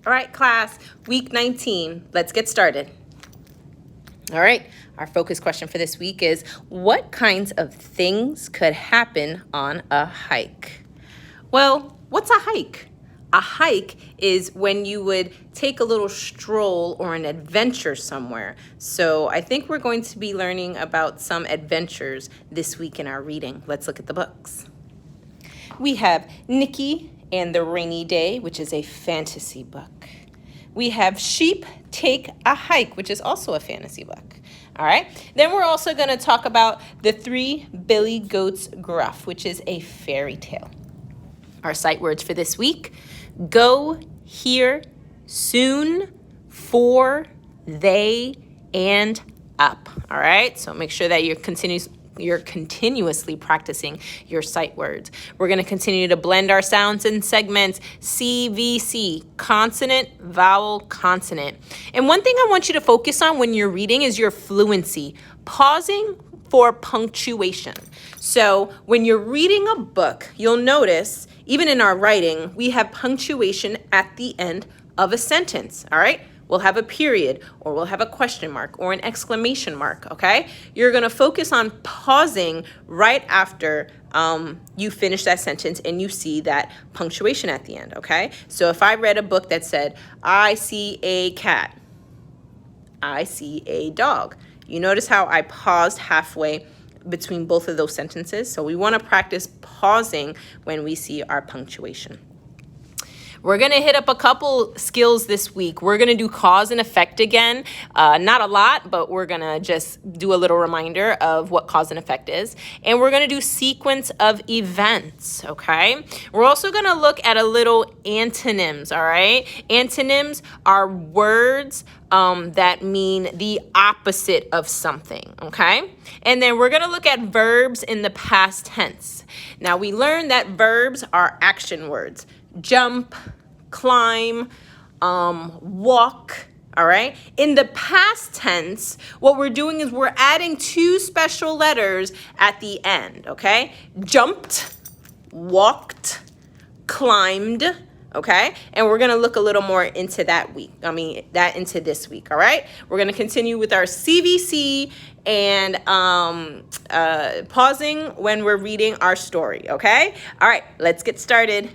All right, class, week 19. Let's get started. All right, our focus question for this week is, what kinds of things could happen on a hike? Well, what's a hike? A hike is when you would take a little stroll or an adventure somewhere. So I think we're going to be learning about some adventures this week in our reading. Let's look at the books. We have Nikki and the Rainy Day, which is a fantasy book. We have Sheep Take a Hike, which is also a fantasy book. All right. Then we're also going to talk about The Three Billy Goats Gruff, which is a fairy tale. Our sight words for this week: go, here, soon, for, they, and up. All right. So make sure that you're continuously practicing your sight words. We're going to continue to blend our sounds in segments CVC, consonant, vowel, consonant. And one thing I want you to focus on when you're reading is your fluency, pausing for punctuation. So when you're reading a book, you'll notice, even in our writing, we have punctuation at the end of a sentence, all right? We'll have a period, or we'll have a question mark, or an exclamation mark, okay? You're gonna focus on pausing right after you finish that sentence and you see that punctuation at the end, okay? So if I read a book that said, I see a cat, I see a dog, you notice how I paused halfway between both of those sentences? So we wanna practice pausing when we see our punctuation. We're going to hit up a couple skills this week. We're going to do cause and effect again. Not a lot, but we're going to just do a little reminder of what cause and effect is. And we're going to do sequence of events, okay? We're also going to look at a little antonyms, all right? Antonyms are words that mean the opposite of something, okay? And then we're going to look at verbs in the past tense. Now, we learned that verbs are action words. Jump, climb, walk, all right? In the past tense, what we're doing is we're adding two special letters at the end, okay? Jumped, walked, climbed, okay? And we're gonna look a little more into into this week, all right? We're gonna continue with our CVC and pausing when we're reading our story, okay? All right, let's get started.